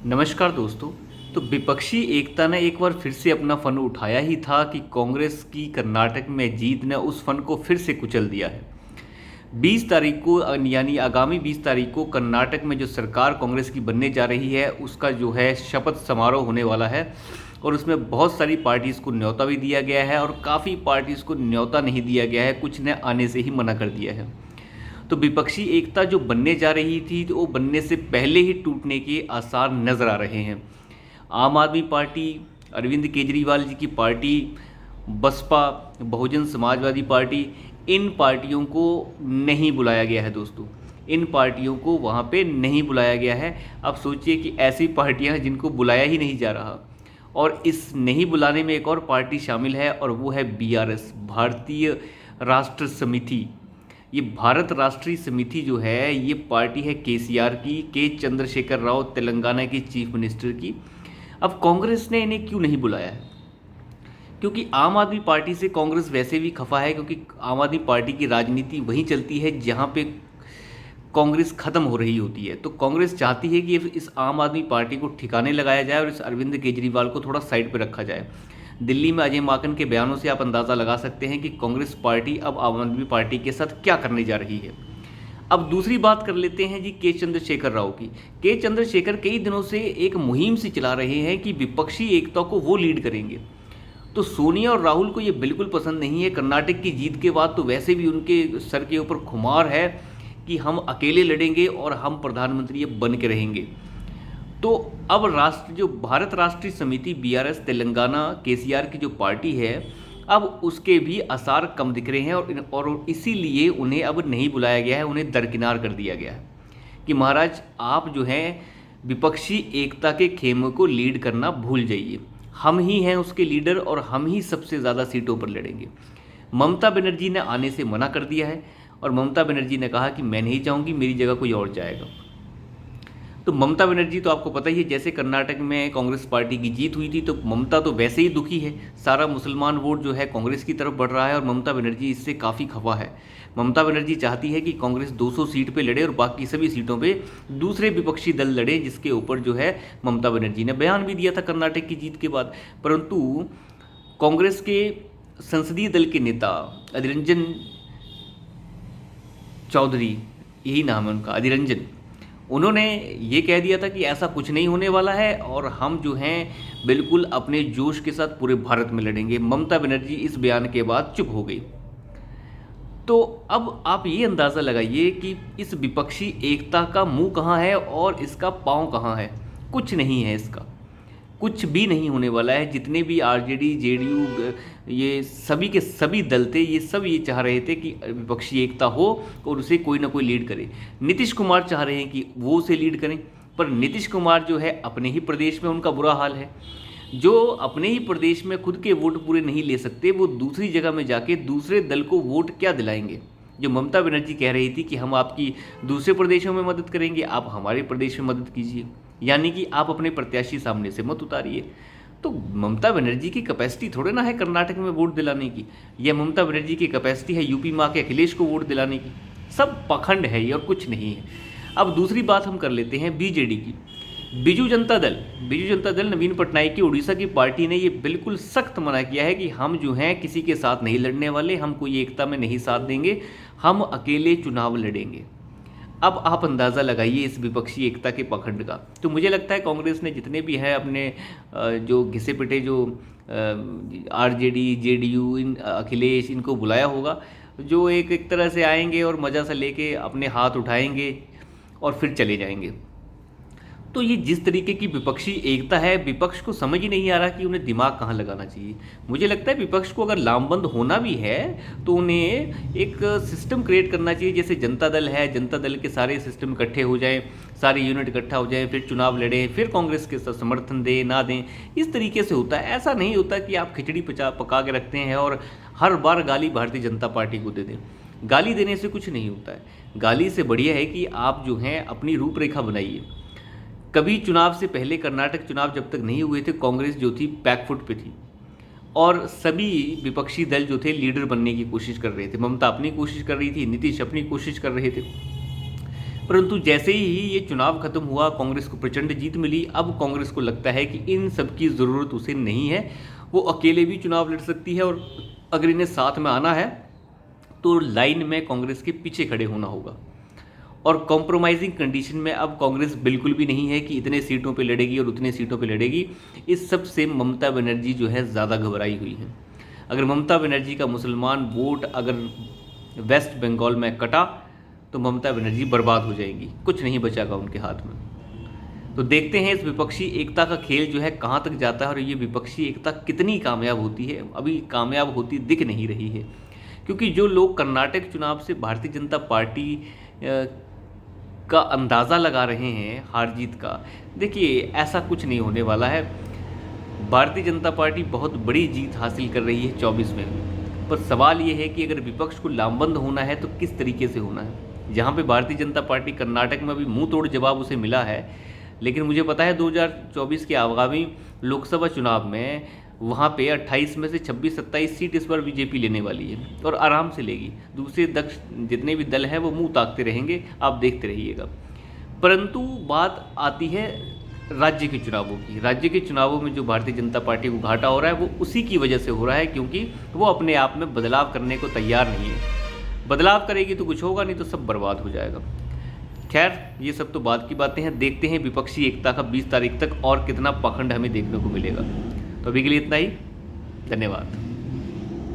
नमस्कार दोस्तों। तो विपक्षी एकता ने एक बार फिर से अपना फन उठाया ही था कि कांग्रेस की कर्नाटक में जीत ने उस फन को फिर से कुचल दिया है। 20 तारीख को यानी आगामी 20 तारीख को कर्नाटक में जो सरकार कांग्रेस की बनने जा रही है उसका जो है शपथ समारोह होने वाला है और उसमें बहुत सारी पार्टीज़ को न्योता भी दिया गया है और काफ़ी पार्टीज़ को न्योता नहीं दिया गया है, कुछ ने आने से ही मना कर दिया है। तो विपक्षी एकता जो बनने जा रही थी तो वो बनने से पहले ही टूटने के आसार नज़र आ रहे हैं। आम आदमी पार्टी, अरविंद केजरीवाल जी की पार्टी, बसपा, बहुजन समाजवादी पार्टी, इन पार्टियों को नहीं बुलाया गया है दोस्तों। इन पार्टियों को वहाँ पे नहीं बुलाया गया है। अब सोचिए कि ऐसी पार्टियाँ जिनको बुलाया ही नहीं जा रहा, और इस नहीं बुलाने में एक और पार्टी शामिल है और वो है बीआरएस, भारतीय राष्ट्र समिति। ये भारत राष्ट्रीय समिति जो है ये पार्टी है केसीआर की, के चंद्रशेखर राव, तेलंगाना के चीफ मिनिस्टर की। अब कांग्रेस ने इन्हें क्यों नहीं बुलाया है? क्योंकि आम आदमी पार्टी से कांग्रेस वैसे भी खफा है, क्योंकि आम आदमी पार्टी की राजनीति वहीं चलती है जहाँ पे कांग्रेस खत्म हो रही होती है। तो कांग्रेस चाहती है कि इस आम आदमी पार्टी को ठिकाने लगाया जाए और इस अरविंद केजरीवाल को थोड़ा साइड पर रखा जाए। दिल्ली में अजय माकन के बयानों से आप अंदाज़ा लगा सकते हैं कि कांग्रेस पार्टी अब आम आदमी पार्टी के साथ क्या करने जा रही है। अब दूसरी बात कर लेते हैं जी के चंद्रशेखर राव की। के चंद्रशेखर कई दिनों से एक मुहिम सी चला रहे हैं कि विपक्षी एकता को वो लीड करेंगे। तो सोनिया और राहुल को ये बिल्कुल पसंद नहीं है। कर्नाटक की जीत के बाद तो वैसे भी उनके सर के ऊपर खुमार है कि हम अकेले लड़ेंगे और हम प्रधानमंत्री बन के रहेंगे। तो अब जो भारत राष्ट्रीय समिति बीआरएस, तेलंगाना केसीआर की जो पार्टी है, अब उसके भी आसार कम दिख रहे हैं और इसीलिए उन्हें अब नहीं बुलाया गया है, उन्हें दरकिनार कर दिया गया है कि महाराज आप जो हैं विपक्षी एकता के खेमे को लीड करना भूल जाइए, हम ही हैं उसके लीडर और हम ही सबसे ज़्यादा सीटों पर लड़ेंगे। ममता बनर्जी ने आने से मना कर दिया है और ममता बनर्जी ने कहा कि मैं नहीं चाहूँगी, मेरी जगह कोई और जाएगा। तो ममता बनर्जी तो आपको पता ही है, जैसे कर्नाटक में कांग्रेस पार्टी की जीत हुई थी तो ममता तो वैसे ही दुखी है। सारा मुसलमान वोट जो है कांग्रेस की तरफ बढ़ रहा है और ममता बनर्जी इससे काफ़ी खफा है। ममता बनर्जी चाहती है कि कांग्रेस 200 सीट पे लड़े और बाकी सभी सीटों पे दूसरे विपक्षी दल लड़े, जिसके ऊपर जो है ममता बनर्जी ने बयान भी दिया था कर्नाटक की जीत के बाद। परंतु कांग्रेस के संसदीय दल के नेता अधीर रंजन चौधरी, यही नाम है उनका, अधीर रंजन, उन्होंने ये कह दिया था कि ऐसा कुछ नहीं होने वाला है और हम जो हैं बिल्कुल अपने जोश के साथ पूरे भारत में लड़ेंगे। ममता बनर्जी इस बयान के बाद चुप हो गई। तो अब आप ये अंदाज़ा लगाइए कि इस विपक्षी एकता का मुंह कहाँ है और इसका पाँव कहाँ है। कुछ नहीं है, इसका कुछ भी नहीं होने वाला है। जितने भी आरजेडी, जेडीयू, ये सभी के सभी दल थे, ये सब ये चाह रहे थे कि विपक्षी एकता हो और उसे कोई ना कोई लीड करे। नीतीश कुमार चाह रहे हैं कि वो उसे लीड करें, पर नीतीश कुमार जो है अपने ही प्रदेश में उनका बुरा हाल है। जो अपने ही प्रदेश में खुद के वोट पूरे नहीं ले सकते, वो दूसरी जगह में जाके दूसरे दल को वोट क्या दिलाएंगे। जो ममता बनर्जी कह रही थी कि हम आपकी दूसरे प्रदेशों में मदद करेंगे, आप हमारे प्रदेश में मदद कीजिए, यानी कि आप अपने प्रत्याशी सामने से मत उतारिए। तो ममता बनर्जी की कैपेसिटी थोड़े ना है कर्नाटक में वोट दिलाने की, या ममता बनर्जी की कैपेसिटी है यूपी में आके अखिलेश को वोट दिलाने की। सब पखंड है ये और कुछ नहीं है। अब दूसरी बात हम कर लेते हैं बीजेडी की। बीजू जनता दल, नवीन पटनायक की उड़ीसा की पार्टी ने ये बिल्कुल सख्त मना किया है कि हम जो हैं किसी के साथ नहीं लड़ने वाले, हम कोई एकता में नहीं साथ देंगे, हम अकेले चुनाव लड़ेंगे। अब आप अंदाज़ा लगाइए इस विपक्षी एकता के पखंड का। तो मुझे लगता है कांग्रेस ने जितने भी हैं अपने जो घिसे पिटे जो आरजेडी, जेडीयू, इन अखिलेश, इनको बुलाया होगा, जो एक तरह से आएंगे और मज़ा सा लेके अपने हाथ उठाएंगे और फिर चले जाएंगे। तो ये जिस तरीके की विपक्षी एकता है, विपक्ष को समझ ही नहीं आ रहा कि उन्हें दिमाग कहाँ लगाना चाहिए। मुझे लगता है विपक्ष को अगर लामबंद होना भी है तो उन्हें एक सिस्टम क्रिएट करना चाहिए। जैसे जनता दल है, जनता दल के सारे सिस्टम इकट्ठे हो जाएं, सारे यूनिट इकट्ठा हो जाएं, फिर चुनाव लड़ें, फिर कांग्रेस के साथ समर्थन दें ना दें, इस तरीके से होता है। ऐसा नहीं होता कि आप खिचड़ी पका के रखते हैं और हर बार गाली भारतीय जनता पार्टी को दे दें। गाली देने से कुछ नहीं होता है। गाली से बढ़िया है कि आप जो हैं अपनी रूपरेखा बनाइए। कभी चुनाव से पहले, कर्नाटक चुनाव जब तक नहीं हुए थे, कांग्रेस जो थी बैकफुट पे थी और सभी विपक्षी दल जो थे लीडर बनने की कोशिश कर रहे थे। ममता अपनी कोशिश कर रही थी, नीतीश अपनी कोशिश कर रहे थे। परंतु जैसे ही ये चुनाव खत्म हुआ, कांग्रेस को प्रचंड जीत मिली। अब कांग्रेस को लगता है कि इन सब की ज़रूरत उसे नहीं है, वो अकेले भी चुनाव लड़ सकती है और अगर इन्हें साथ में आना है तो लाइन में कांग्रेस के पीछे खड़े होना होगा। और कॉम्प्रोमाइजिंग कंडीशन में अब कांग्रेस बिल्कुल भी नहीं है कि इतने सीटों पे लड़ेगी और उतने सीटों पे लड़ेगी। इस सब से ममता बनर्जी जो है ज़्यादा घबराई हुई है। अगर ममता बनर्जी का मुसलमान वोट अगर वेस्ट बंगाल में कटा तो ममता बनर्जी बर्बाद हो जाएंगी, कुछ नहीं बचागा उनके हाथ में। तो देखते हैं इस विपक्षी एकता का खेल जो है कहाँ तक जाता है और ये विपक्षी एकता कितनी कामयाब होती है। अभी कामयाब होती दिख नहीं रही है, क्योंकि जो लोग कर्नाटक चुनाव से भारतीय जनता पार्टी का अंदाज़ा लगा रहे हैं हार जीत का, देखिए ऐसा कुछ नहीं होने वाला है। भारतीय जनता पार्टी बहुत बड़ी जीत हासिल कर रही है 24 में, पर सवाल ये है कि अगर विपक्ष को लामबंद होना है तो किस तरीके से होना है। जहाँ पे भारतीय जनता पार्टी कर्नाटक में अभी मुंह तोड़ जवाब उसे मिला है, लेकिन मुझे पता है 2024 के आगामी लोकसभा चुनाव में वहाँ पे 28 में से 26-27 सीट इस बार बीजेपी लेने वाली है और आराम से लेगी। दूसरे दक्ष जितने भी दल हैं वो मुंह ताकते रहेंगे, आप देखते रहिएगा। परंतु बात आती है राज्य के चुनावों की। राज्य के चुनावों में जो भारतीय जनता पार्टी को घाटा हो रहा है वो उसी की वजह से हो रहा है, क्योंकि वो अपने आप में बदलाव करने को तैयार नहीं है। बदलाव करेगी तो कुछ होगा, नहीं तो सब बर्बाद हो जाएगा। खैर, ये सब तो बात की बातें हैं। देखते हैं विपक्षी एकता का 20 तारीख तक और कितना पाखंड हमें देखने को मिलेगा। तो अभी के लिए इतना ही, धन्यवाद।